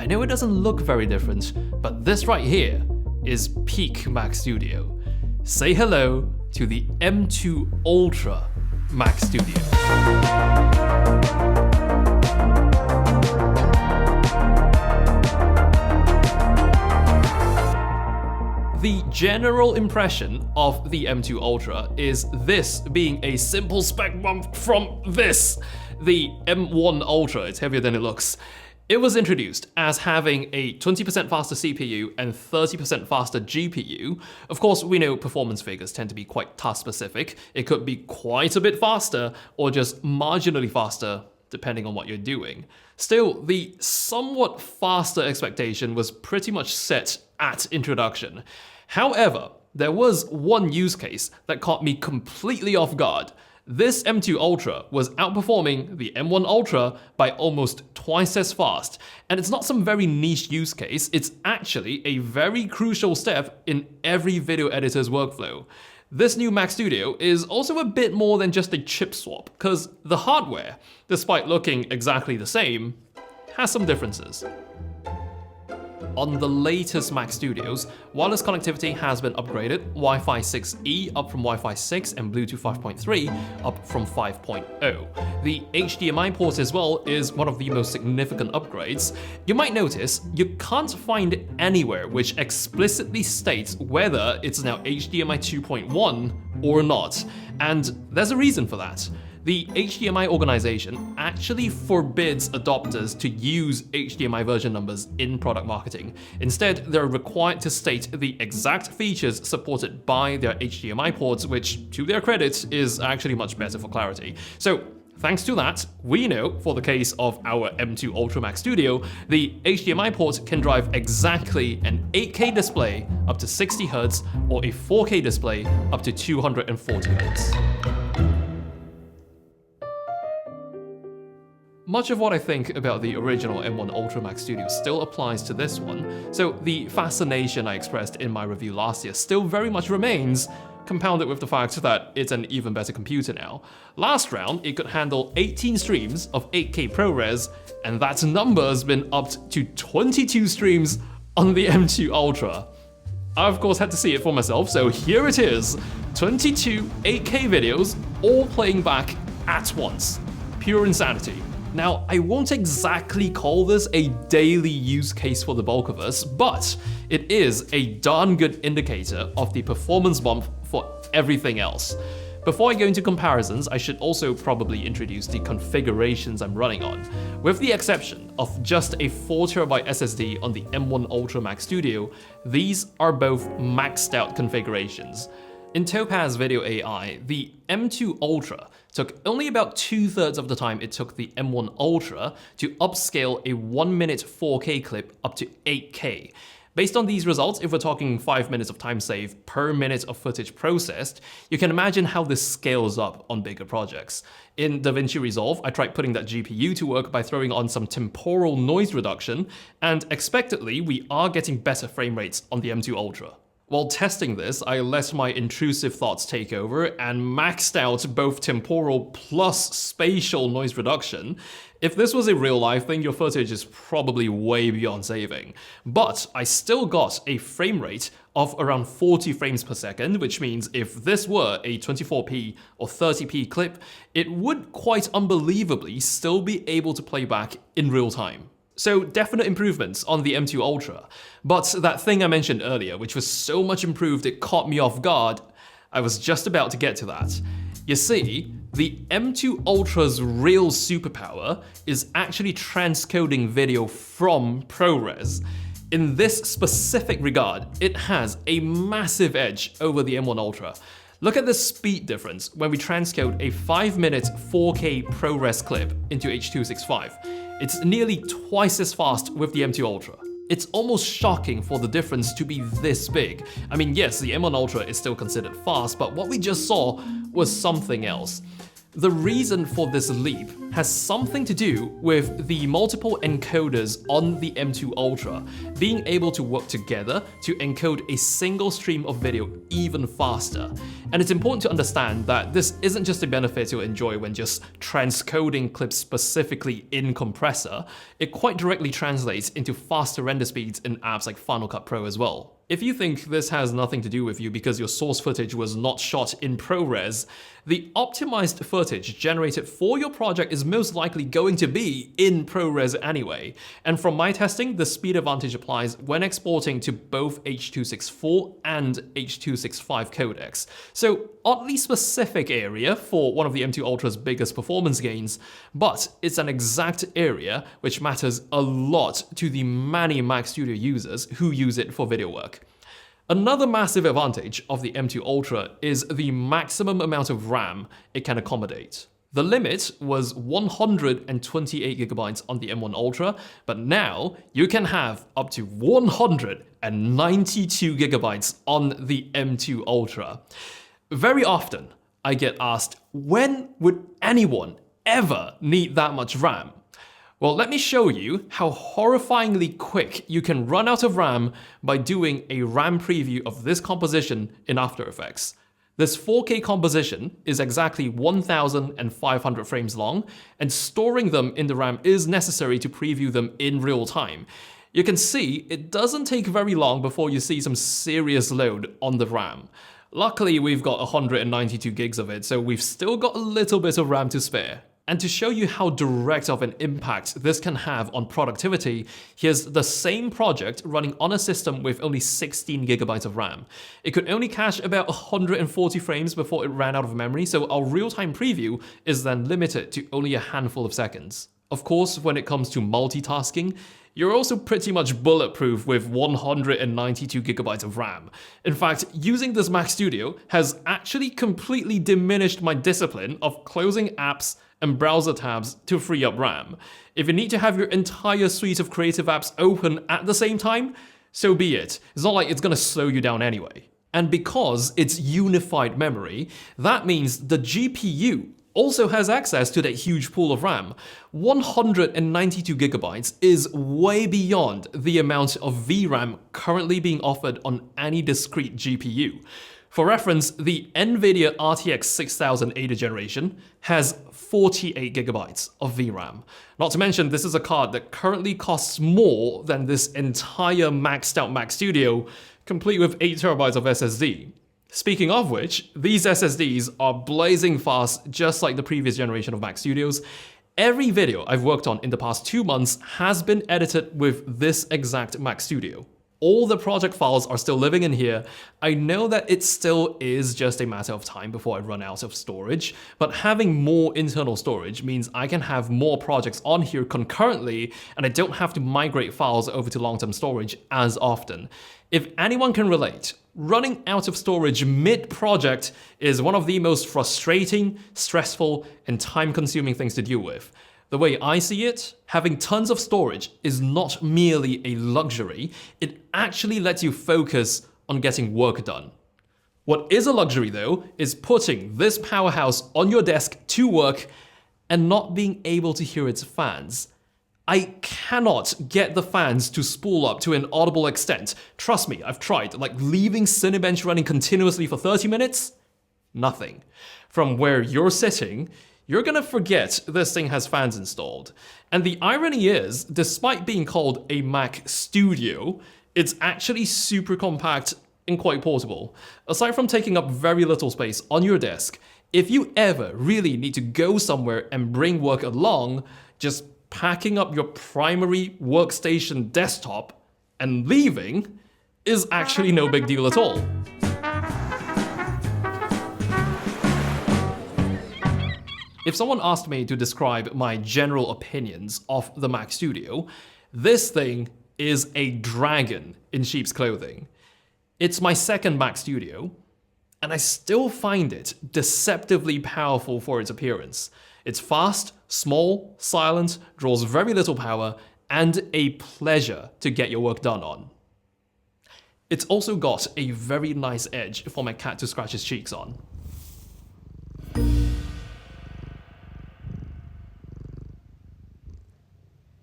I know it doesn't look very different, but this right here is peak Mac Studio. Say hello to the M2 Ultra Mac Studio. The general impression of the M2 Ultra is this being a simple spec bump from this, the M1 Ultra. It's heavier than it looks. It was introduced as having a 20% faster CPU and 30% faster GPU. Of course, we know performance figures tend to be quite task specific. It could be quite a bit faster or just marginally faster, depending on what you're doing. Still, the somewhat faster expectation was pretty much set at introduction. However, there was one use case that caught me completely off guard. This M2 Ultra was outperforming the M1 Ultra by almost twice as fast. And it's not some very niche use case, it's actually a very crucial step in every video editor's workflow. This new Mac Studio is also a bit more than just a chip swap, because the hardware, despite looking exactly the same, has some differences. On the latest Mac Studios, wireless connectivity has been upgraded, Wi-Fi 6E up from Wi-Fi 6 and Bluetooth 5.3 up from 5.0. The HDMI port as well is one of the most significant upgrades. You might notice you can't find anywhere which explicitly states whether it's now HDMI 2.1 or not, and there's a reason for that. The HDMI organization actually forbids adopters to use HDMI version numbers in product marketing. Instead, they're required to state the exact features supported by their HDMI ports, which, to their credit, is actually much better for clarity. So, thanks to that, we know, for the case of our M2 Ultra Mac Studio, the HDMI port can drive exactly an 8K display up to 60Hz or a 4K display up to 240Hz. Much of what I think about the original M1 Ultra Mac Studio still applies to this one, so the fascination I expressed in my review last year still very much remains, compounded with the fact that it's an even better computer now. Last round, it could handle 18 streams of 8K ProRes, and that number has been upped to 22 streams on the M2 Ultra. I of course had to see it for myself, so here it is, 22 8K videos, all playing back at once. Pure insanity. Now, I won't exactly call this a daily use case for the bulk of us, but it is a darn good indicator of the performance bump for everything else. Before I go into comparisons, I should also probably introduce the configurations I'm running on. With the exception of just a 4TB SSD on the M1 Ultra Mac Studio, these are both maxed out configurations. In Topaz Video AI, the M2 Ultra took only about 2/3 of the time it took the M1 Ultra to upscale a 1-minute 4K clip up to 8K. Based on these results, if we're talking 5 minutes of time saved per minute of footage processed, you can imagine how this scales up on bigger projects. In DaVinci Resolve, I tried putting that GPU to work by throwing on some temporal noise reduction, and expectedly, we are getting better frame rates on the M2 Ultra. While testing this, I let my intrusive thoughts take over and maxed out both temporal plus spatial noise reduction. If this was a real life thing, your footage is probably way beyond saving. But I still got a frame rate of around 40 frames per second, which means if this were a 24p or 30p clip, it would quite unbelievably still be able to play back in real time. So definite improvements on the M2 Ultra, but that thing I mentioned earlier, which was so much improved it caught me off guard, I was just about to get to that. You see, the M2 Ultra's real superpower is actually transcoding video from ProRes. In this specific regard, it has a massive edge over the M1 Ultra. Look at the speed difference when we transcode a 5-minute 4K ProRes clip into H.265. It's nearly twice as fast with the M2 Ultra. It's almost shocking for the difference to be this big. I mean, yes, the M1 Ultra is still considered fast, but what we just saw was something else. The reason for this leap has something to do with the multiple encoders on the M2 Ultra being able to work together to encode a single stream of video even faster. And it's important to understand that this isn't just a benefit you'll enjoy when just transcoding clips specifically in compressor, it quite directly translates into faster render speeds in apps like Final Cut Pro as well. If you think this has nothing to do with you because your source footage was not shot in ProRes, the optimized footage generated for your project is most likely going to be in ProRes anyway. And from my testing, the speed advantage applies when exporting to both H.264 and H.265 codecs. So oddly specific area for one of the M2 Ultra's biggest performance gains, but it's an exact area which matters a lot to the many Mac Studio users who use it for video work. Another massive advantage of the M2 Ultra is the maximum amount of RAM it can accommodate. The limit was 128GB on the M1 Ultra, but now you can have up to 192GB on the M2 Ultra. Very often, I get asked, when would anyone ever need that much RAM? Well, let me show you how horrifyingly quick you can run out of RAM by doing a RAM preview of this composition in After Effects. This 4K composition is exactly 1,500 frames long, and storing them in the RAM is necessary to preview them in real time. You can see it doesn't take very long before you see some serious load on the RAM. Luckily, we've got 192 gigs of it, so we've still got a little bit of RAM to spare. And to show you how direct of an impact this can have on productivity, here's the same project running on a system with only 16GB of RAM. It could only cache about 140 frames before it ran out of memory, so our real-time preview is then limited to only a handful of seconds. Of course, when it comes to multitasking, you're also pretty much bulletproof with 192GB of RAM. In fact, using this Mac Studio has actually completely diminished my discipline of closing apps and browser tabs to free up RAM. If you need to have your entire suite of creative apps open at the same time, so be it. It's not like it's gonna slow you down anyway. And because it's unified memory, that means the GPU also has access to that huge pool of RAM. 192GB is way beyond the amount of VRAM currently being offered on any discrete GPU. For reference, the NVIDIA RTX 6080 generation has 48GB of VRAM. Not to mention, this is a card that currently costs more than this entire maxed out Mac Studio, complete with 8TB of SSD. Speaking of which, these SSDs are blazing fast just like the previous generation of Mac Studios. Every video I've worked on in the past 2 months has been edited with this exact Mac Studio. All the project files are still living in here. I know that it still is just a matter of time before I run out of storage, but having more internal storage means I can have more projects on here concurrently, and I don't have to migrate files over to long-term storage as often. If anyone can relate, running out of storage mid-project is one of the most frustrating, stressful, and time-consuming things to deal with. The way I see it, having tons of storage is not merely a luxury, it actually lets you focus on getting work done. What is a luxury though, is putting this powerhouse on your desk to work and not being able to hear its fans. I cannot get the fans to spool up to an audible extent. Trust me, I've tried, like leaving Cinebench running continuously for 30 minutes? Nothing. From where you're sitting, you're gonna forget this thing has fans installed. And the irony is, despite being called a Mac Studio, it's actually super compact and quite portable. Aside from taking up very little space on your desk, if you ever really need to go somewhere and bring work along, just packing up your primary workstation desktop and leaving is actually no big deal at all. If someone asked me to describe my general opinions of the Mac Studio, this thing is a dragon in sheep's clothing. It's my second Mac Studio, and I still find it deceptively powerful for its appearance. It's fast, small, silent, draws very little power, and a pleasure to get your work done on. It's also got a very nice edge for my cat to scratch his cheeks on.